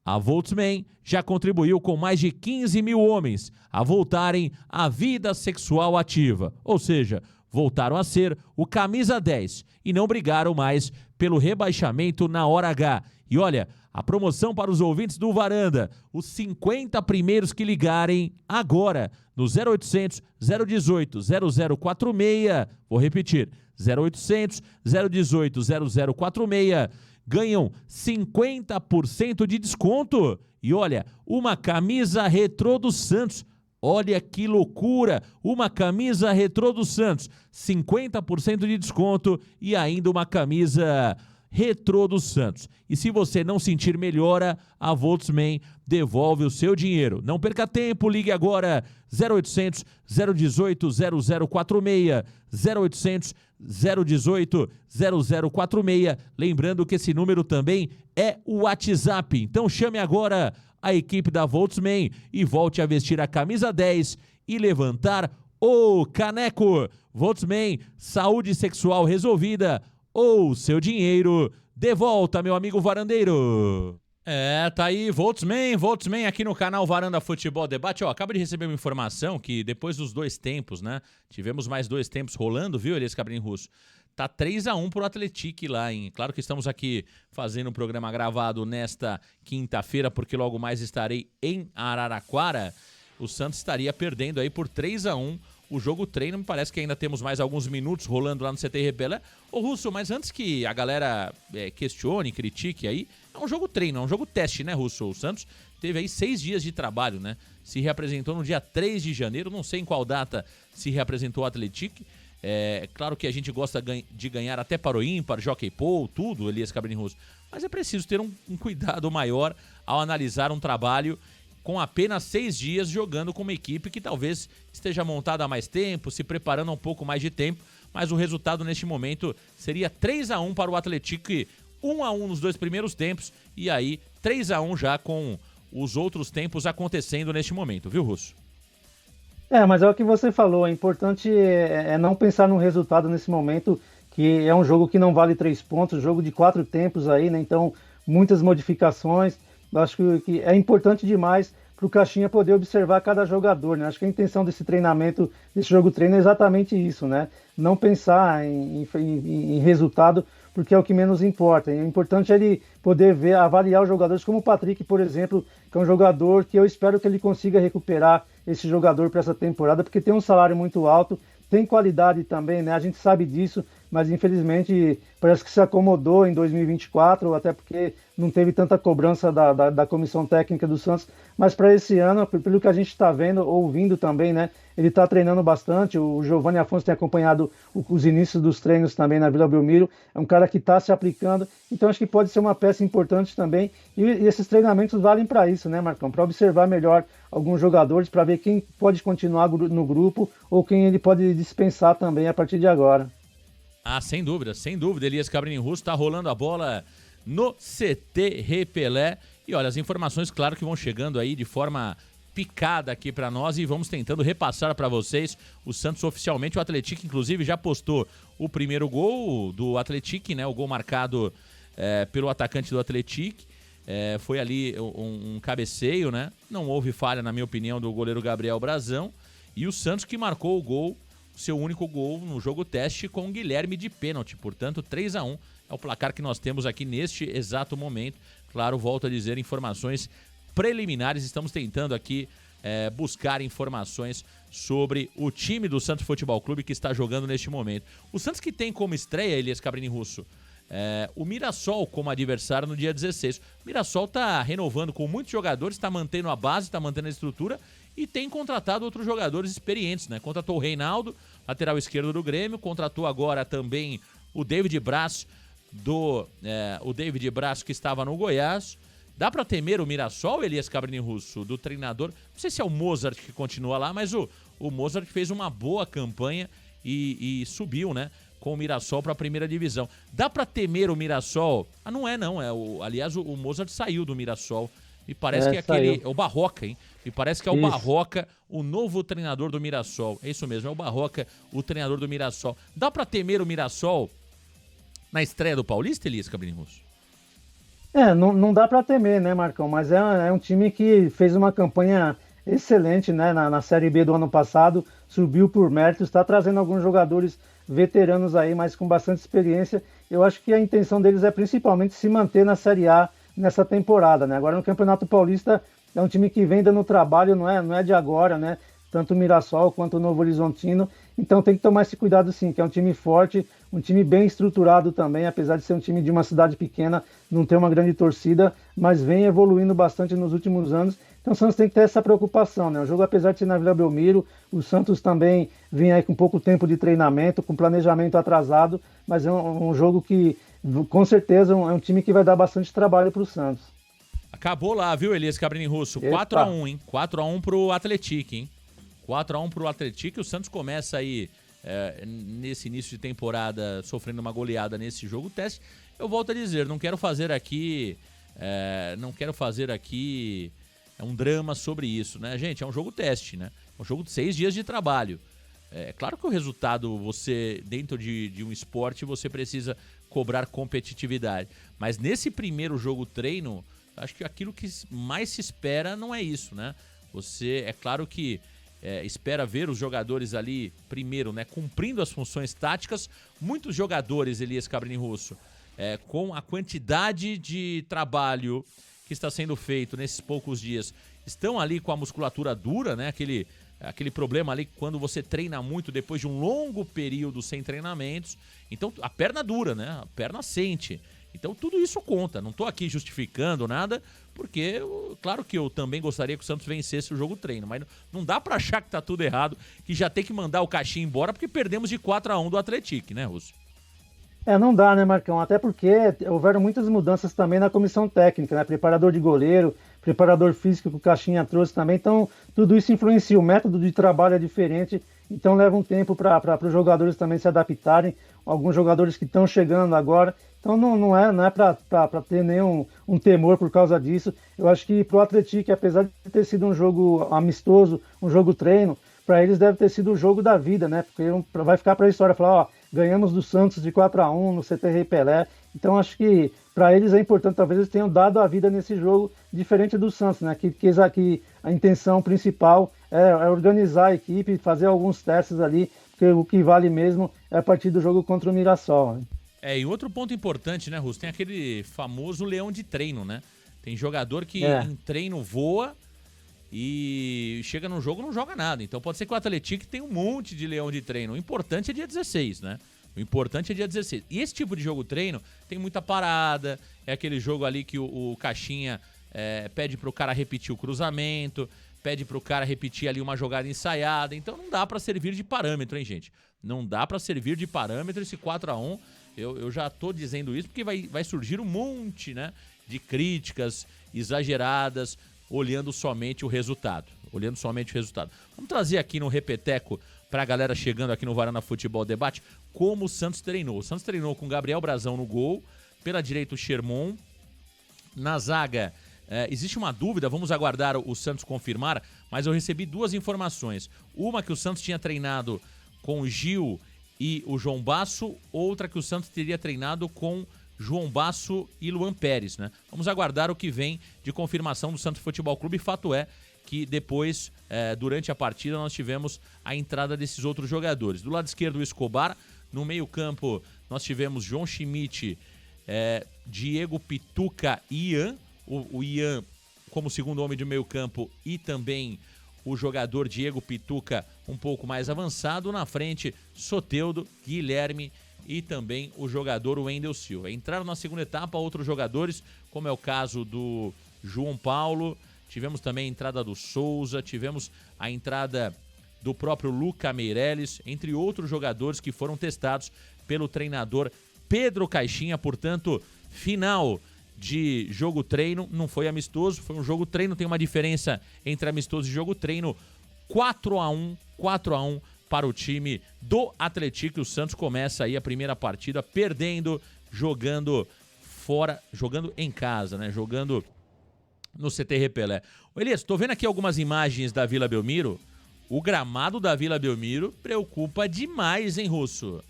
Speaker 2: A Voltsman já contribuiu com mais de 15 mil homens a voltarem à vida sexual ativa, ou seja, voltaram a ser o camisa 10 e não brigaram mais pelo rebaixamento na hora H. E olha, a promoção para os ouvintes do Varanda, os 50 primeiros que ligarem agora no 0800 018 0046, vou repetir, 0800 018 0046, ganham 50% de desconto. E olha, uma camisa retrô do Santos. Olha que loucura! Uma camisa retrô do Santos, 50% de desconto e ainda uma camisa retrô do Santos. E se você não sentir melhora, a Voltsman devolve o seu dinheiro. Não perca tempo, ligue agora 0800 018 0046, 0800 018 0046. Lembrando que esse número também é o WhatsApp. Então chame agora a equipe da Voltsman e volte a vestir a camisa 10 e levantar o caneco. Voltsman, saúde sexual resolvida ou seu dinheiro de volta, meu amigo varandeiro. Tá aí, Voltsman aqui no canal Varanda Futebol Debate. Acaba de receber uma informação que depois dos 2 tempos, né? Tivemos mais 2 tempos rolando, viu, Elias Cabrini Russo? Tá 3-1 pro Atlético lá, hein? Claro que estamos aqui fazendo um programa gravado nesta quinta-feira, porque logo mais estarei em Araraquara. O Santos estaria perdendo aí por 3-1 o jogo treino. Me parece que ainda temos mais alguns minutos rolando lá no CT Repelé. Ô Russo, mas antes que a galera questione, critique aí, é um jogo treino, é um jogo teste, né, Russo? O Santos teve aí 6 dias de trabalho, né? Se reapresentou no dia 3 de janeiro, não sei em qual data se reapresentou o Atlético. É claro que a gente gosta de ganhar até para o ímpar, jockey pole, tudo, Elias Cabrini Russo. Mas é preciso ter um cuidado maior ao analisar um trabalho com apenas 6 dias jogando com uma equipe que talvez esteja montada há mais tempo, se preparando há um pouco mais de tempo, mas o resultado neste momento seria 3-1 para o Atlético, 1-1 nos 2 primeiros tempos, e aí 3-1 já com os outros tempos acontecendo neste momento, viu, Russo?
Speaker 3: Mas é o que você falou, é importante não pensar no resultado nesse momento, que é um jogo que não vale 3 pontos, jogo de 4 tempos aí, né? Então muitas modificações. Eu acho que é importante demais para o Caixinha poder observar cada jogador, né? Acho que a intenção desse treinamento, desse jogo-treino é exatamente isso, né? Não pensar em resultado, porque é o que menos importa. É importante ele poder ver, avaliar os jogadores, como o Patrick, por exemplo, que é um jogador que eu espero que ele consiga recuperar esse jogador para essa temporada, porque tem um salário muito alto, tem qualidade também, né? A gente sabe disso, mas infelizmente parece que se acomodou em 2024, até porque não teve tanta cobrança da comissão técnica do Santos. Mas para esse ano, pelo que a gente está vendo, ouvindo também, né? Ele está treinando bastante. O Giovanni Afonso tem acompanhado os inícios dos treinos também na Vila Belmiro. É um cara que está se aplicando. Então acho que pode ser uma peça importante também. E esses treinamentos valem para isso, né, Marcão? Para observar melhor alguns jogadores, para ver quem pode continuar no grupo ou quem ele pode dispensar também a partir de agora.
Speaker 2: Sem dúvida, Elias Cabrini Russo, está rolando a bola no CT Repelé. E olha, as informações, claro, que vão chegando aí de forma picada aqui para nós e vamos tentando repassar para vocês. O Santos oficialmente, o Atlético inclusive já postou o primeiro gol do Atlético, né? O gol marcado pelo atacante do Atlético. Foi ali um cabeceio, né? Não houve falha, na minha opinião, do goleiro Gabriel Brazão. E o Santos que marcou o gol, seu único gol no jogo teste com o Guilherme de pênalti. Portanto, 3-1 é o placar que nós temos aqui neste exato momento. Claro, volto a dizer, informações preliminares. Estamos tentando aqui buscar informações sobre o time do Santos Futebol Clube que está jogando neste momento. O Santos que tem como estreia, Elias Cabrini Russo, o Mirassol como adversário no dia 16. O Mirassol está renovando com muitos jogadores, está mantendo a base, está mantendo a estrutura e tem contratado outros jogadores experientes, né? Contratou o Reinaldo, lateral esquerdo do Grêmio, contratou agora também o David Braz, que estava no Goiás. Dá para temer o Mirassol, Elias Cabrini Russo, do treinador? Não sei se é o Mozart que continua lá, mas o Mozart fez uma boa campanha e subiu, né, com o Mirassol para a primeira divisão. Dá para temer o Mirassol? Não é. Aliás, o Mozart saiu do Mirassol. Me parece que é o Barroca, hein? Me parece que é o Barroca, o novo treinador do Mirassol. É isso mesmo, é o Barroca, o treinador do Mirassol. Dá para temer o Mirassol na estreia do Paulista, Elias Cabrini Russo?
Speaker 3: Não dá para temer, né, Marcão? Mas é um time que fez uma campanha excelente, né, na Série B do ano passado, subiu por méritos, está trazendo alguns jogadores veteranos aí, mas com bastante experiência. Eu acho que a intenção deles é principalmente se manter na Série A nessa temporada, né? Agora no Campeonato Paulista é um time que vem dando trabalho, não é de agora, né? Tanto o Mirassol quanto o Novo Horizontino. Então tem que tomar esse cuidado sim, que é um time forte, um time bem estruturado também, apesar de ser um time de uma cidade pequena, não ter uma grande torcida, mas vem evoluindo bastante nos últimos anos. Então o Santos tem que ter essa preocupação, né? O jogo, apesar de ser na Vila Belmiro, o Santos também vem aí com pouco tempo de treinamento, com planejamento atrasado, mas é um jogo que, com certeza, é um time que vai dar bastante trabalho para o Santos.
Speaker 2: Acabou lá, viu, Elias Cabrini Russo? 4-1, hein? 4-1 pro Atlético, hein? 4-1 pro Atlético. O Santos começa aí, nesse início de temporada, sofrendo uma goleada nesse jogo teste. Eu volto a dizer, não quero fazer aqui um drama sobre isso, né, gente? É um jogo teste, né? É um jogo de 6 dias de trabalho. É claro que o resultado, você, dentro de um esporte, você precisa cobrar competitividade. Mas nesse primeiro jogo treino, acho que aquilo que mais se espera não é isso, né? É claro que espera ver os jogadores ali, primeiro, né, cumprindo as funções táticas. Muitos jogadores, Elias Cabrini Russo, com a quantidade de trabalho que está sendo feito nesses poucos dias, estão ali com a musculatura dura, né? Aquele problema ali quando você treina muito depois de um longo período sem treinamentos. Então a perna dura, né? A perna sente. Então tudo isso conta, não tô aqui justificando nada, porque claro que eu também gostaria que o Santos vencesse o jogo treino, mas não dá pra achar que tá tudo errado, que já tem que mandar o Caixinha embora porque perdemos de 4-1 do Atlético, né, Russo?
Speaker 3: Não dá, né, Marcão? Até porque houveram muitas mudanças também na comissão técnica, né? Preparador de goleiro, preparador físico que o Caixinha trouxe também. Então, tudo isso influencia. O método de trabalho é diferente, então leva um tempo para os jogadores também se adaptarem. Alguns jogadores que estão chegando agora. Então, não é para ter nenhum temor por causa disso. Eu acho que para o Atlético, apesar de ter sido um jogo amistoso, um jogo treino, para eles deve ter sido o jogo da vida, né? Porque vai ficar para a história, falar, ó, ganhamos do Santos de 4-1 no CT Rei Pelé. Então acho que para eles é importante, talvez eles tenham dado a vida nesse jogo, diferente do Santos, né? Que a intenção principal é organizar a equipe, fazer alguns testes ali, porque o que vale mesmo é a partir do jogo contra o Mirassol, né?
Speaker 2: E outro ponto importante, né, Russo? Tem aquele famoso leão de treino, né? Tem jogador que em treino voa e chega no jogo e não joga nada. Então pode ser que o Atlético tenha um monte de leão de treino. O importante é dia 16, né? O importante é dia 16. E esse tipo de jogo treino tem muita parada. É aquele jogo ali que o Caixinha pede pro cara repetir o cruzamento, pede pro cara repetir ali uma jogada ensaiada. Então não dá pra servir de parâmetro, hein, gente? Não dá pra servir de parâmetro esse 4-1. Eu já tô dizendo isso porque vai surgir um monte, né, de críticas exageradas, olhando somente o resultado. Vamos trazer aqui no Repeteco, pra galera chegando aqui no Varanda Futebol Debate, como o Santos treinou. O Santos treinou com Gabriel Brazão no gol, pela direita o Sherman, na zaga existe uma dúvida, vamos aguardar o Santos confirmar, mas eu recebi duas informações. Uma que o Santos tinha treinado com o Gil e o João Basso, outra que o Santos teria treinado com João Basso e Luan Pérez, né? Vamos aguardar o que vem de confirmação do Santos Futebol Clube. Fato é que depois, durante a partida, nós tivemos a entrada desses outros jogadores. Do lado esquerdo, o Escobar. No meio-campo, nós tivemos João Schmidt, Diego Pituca e Ian. O Ian como segundo homem de meio-campo e também o jogador Diego Pituca um pouco mais avançado. Na frente, Soteldo, Guilherme e também o jogador Wendel Silva. Entraram na segunda etapa outros jogadores, como é o caso do João Paulo, tivemos também a entrada do Souza, tivemos a entrada do próprio Luca Meirelles, entre outros jogadores que foram testados pelo treinador Pedro Caixinha. Portanto, final de jogo treino, não foi amistoso, foi um jogo treino, tem uma diferença entre amistoso e jogo treino. 4-1 para o time do Atlético. O Santos começa aí a primeira partida perdendo, jogando fora, jogando em casa, né? Jogando no CT Rei Pelé. Elias, tô vendo aqui algumas imagens da Vila Belmiro. O gramado da Vila Belmiro preocupa demais, hein, Russo?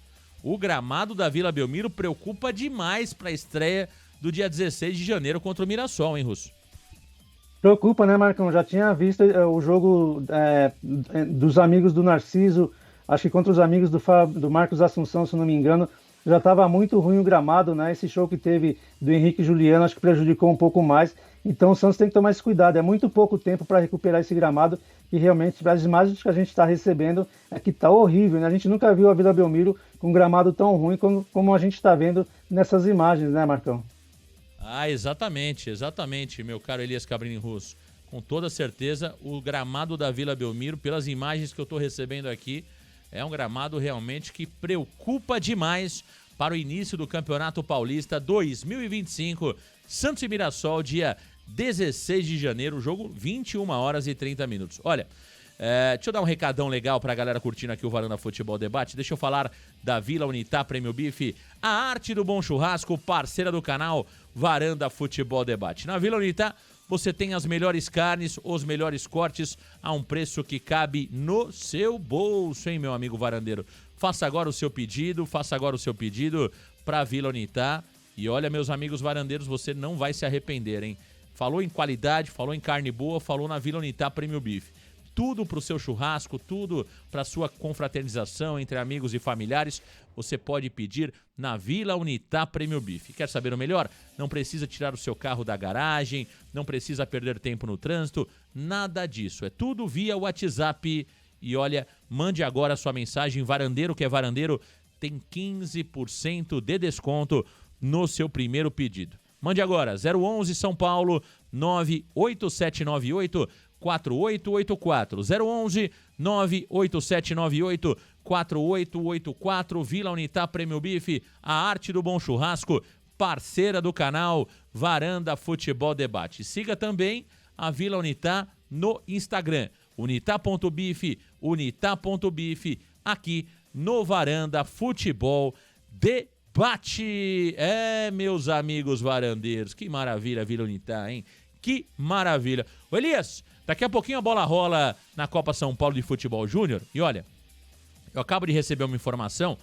Speaker 2: O gramado da Vila Belmiro preocupa demais para a estreia do dia 16 de janeiro contra o Mirassol, hein, Russo?
Speaker 3: Preocupa, né, Marcão? Já tinha visto o jogo dos amigos do Narciso, acho que contra os amigos do Marcos Assunção, se não me engano, já estava muito ruim o gramado, né? Esse show que teve do Henrique e Juliano, acho que prejudicou um pouco mais. Então o Santos tem que tomar esse cuidado. É muito pouco tempo para recuperar esse gramado, que realmente as imagens que a gente está recebendo é que está horrível, né? A gente nunca viu a Vila Belmiro com um gramado tão ruim como a gente está vendo nessas imagens, né, Marcão?
Speaker 2: Ah, exatamente, meu caro Elias Cabrini Russo. Com toda certeza, o gramado da Vila Belmiro, pelas imagens que eu estou recebendo aqui, é um gramado realmente que preocupa demais para o início do Campeonato Paulista 2025. Santos e Mirassol, dia 16 de janeiro, jogo 21h30. Olha, deixa eu dar um recadão legal pra galera curtindo aqui o Varanda Futebol Debate. Deixa eu falar da Vila Unitá Prêmio Bife, a arte do bom churrasco, parceira do canal Varanda Futebol Debate. Na Vila Unitá você tem as melhores carnes, os melhores cortes a um preço que cabe no seu bolso, hein, meu amigo varandeiro? Faça agora o seu pedido pra Vila Unitá. E olha, meus amigos varandeiros, você não vai se arrepender, hein? Falou em qualidade, falou em carne boa, falou na Vila Unitá Prêmio Bife. Tudo pro seu churrasco, tudo pra sua confraternização entre amigos e familiares, você pode pedir na Vila Unitá Prêmio Bife. Quer saber o melhor? Não precisa tirar o seu carro da garagem, não precisa perder tempo no trânsito, nada disso. É tudo via WhatsApp. E olha, mande agora a sua mensagem. Varandeiro que é varandeiro tem 15% de desconto no seu primeiro pedido. Mande agora, 011 São Paulo 98798 4884. 011 98798 4884. Vila Unitá Prêmio Bife, a arte do bom churrasco, parceira do canal Varanda Futebol Debate. Siga também a Vila Unitá no Instagram, unitá.bife, unitá.bife, aqui no Varanda Futebol Debate. Meus amigos varandeiros, que maravilha a Vila Unitá, hein? Que maravilha. Ô Elias, daqui a pouquinho a bola rola na Copa São Paulo de Futebol Júnior. E olha, eu acabo de receber uma informação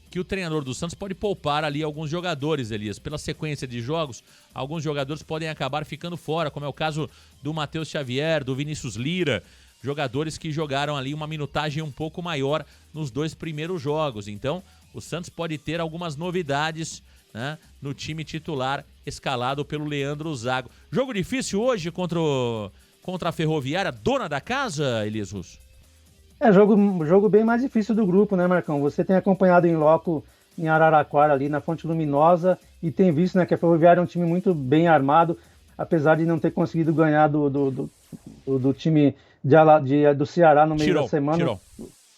Speaker 2: que o treinador do Santos pode poupar ali alguns jogadores, Elias. Pela sequência de jogos, alguns jogadores podem acabar ficando fora, como é o caso do Matheus Xavier, do Vinícius Lira, jogadores que jogaram ali uma minutagem um pouco maior nos 2 primeiros jogos. Então, o Santos pode ter algumas novidades, né, no time titular escalado pelo Leandro Zago. Jogo difícil hoje contra a Ferroviária, dona da casa, Elias Russo?
Speaker 3: Jogo bem mais difícil do grupo, né, Marcão? Você tem acompanhado em loco em Araraquara, ali na Fonte Luminosa, e tem visto, né, que a Ferroviária é um time muito bem armado, apesar de não ter conseguido ganhar do time do Ceará no meio da semana.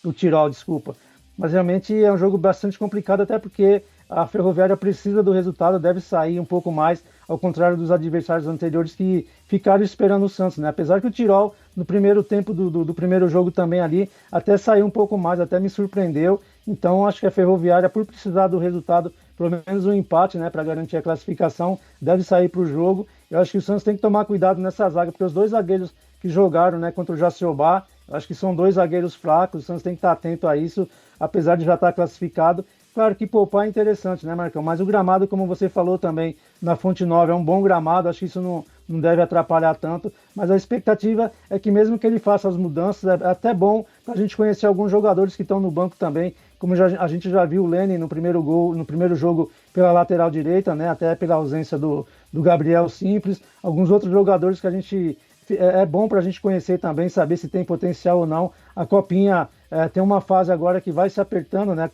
Speaker 3: Do Tirol, desculpa. Mas realmente é um jogo bastante complicado, até porque a Ferroviária precisa do resultado, deve sair um pouco mais, ao contrário dos adversários anteriores que ficaram esperando o Santos, né? Apesar que o Tirol, no primeiro tempo do primeiro jogo também ali, até saiu um pouco mais, até me surpreendeu. Então acho que a Ferroviária, por precisar do resultado, pelo menos um empate, né, para garantir a classificação, deve sair para o jogo. Eu acho que o Santos tem que tomar cuidado nessa zaga, porque os 2 zagueiros que jogaram, né, contra o Jaciobá, acho que são 2 zagueiros fracos, o Santos tem que estar atento a isso, apesar de já estar classificado. Claro que poupar é interessante, né, Marcão? Mas o gramado, como você falou também, na Fonte Nova, é um bom gramado, acho que isso não deve atrapalhar tanto, mas a expectativa é que mesmo que ele faça as mudanças, é até bom para a gente conhecer alguns jogadores que estão no banco também, como a gente já viu o Lene no primeiro jogo pela lateral direita, né, até pela ausência do Gabriel Simples, alguns outros jogadores que a gente... É bom para a gente conhecer também, saber se tem potencial ou não. A Copinha tem uma fase agora que vai se apertando, né?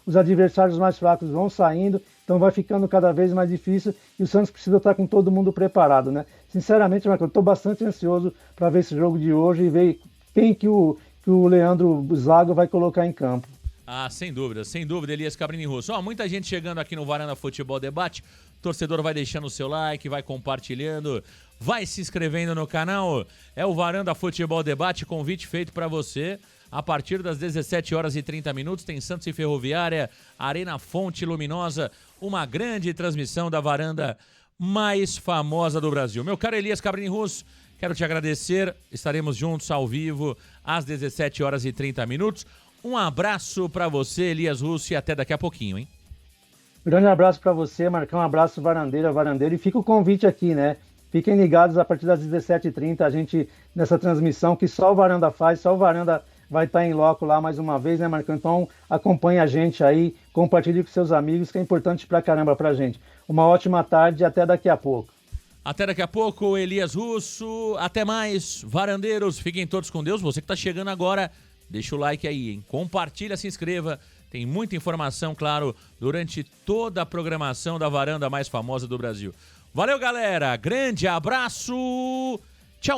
Speaker 3: Os adversários mais fracos vão saindo, então vai ficando cada vez mais difícil e o Santos precisa estar com todo mundo preparado, né? Sinceramente, Marcos, eu estou bastante ansioso para ver esse jogo de hoje e ver quem que o Leandro Zago vai colocar em campo.
Speaker 2: Ah, sem dúvida, Elias Cabrini Russo. Muita gente chegando aqui no Varanda Futebol Debate. O torcedor vai deixando o seu like, vai compartilhando, vai se inscrevendo no canal. É o Varanda Futebol Debate, convite feito para você. A partir das 17h30 tem Santos e Ferroviária, Arena Fonte Luminosa, uma grande transmissão da varanda mais famosa do Brasil. Meu caro Elias Cabrini Russo, quero te agradecer. Estaremos juntos ao vivo às 17h30. Um abraço para você, Elias Russo, e até daqui a pouquinho, hein?
Speaker 3: Grande abraço para você, Marcão. Um abraço, varandeiro. E fica o convite aqui, né? Fiquem ligados a partir das 17h30, a gente, nessa transmissão que só o Varanda faz, só o Varanda vai estar em loco lá mais uma vez, né, Marcão? Então acompanhe a gente aí, compartilhe com seus amigos, que é importante pra caramba pra gente. Uma ótima tarde e até daqui a pouco.
Speaker 2: Até daqui a pouco, Elias Russo. Até mais, varandeiros. Fiquem todos com Deus. Você que tá chegando agora, deixa o like aí, hein? Compartilha, se inscreva. Tem muita informação, claro, durante toda a programação da varanda mais famosa do Brasil. Valeu, galera. Grande abraço. Tchau.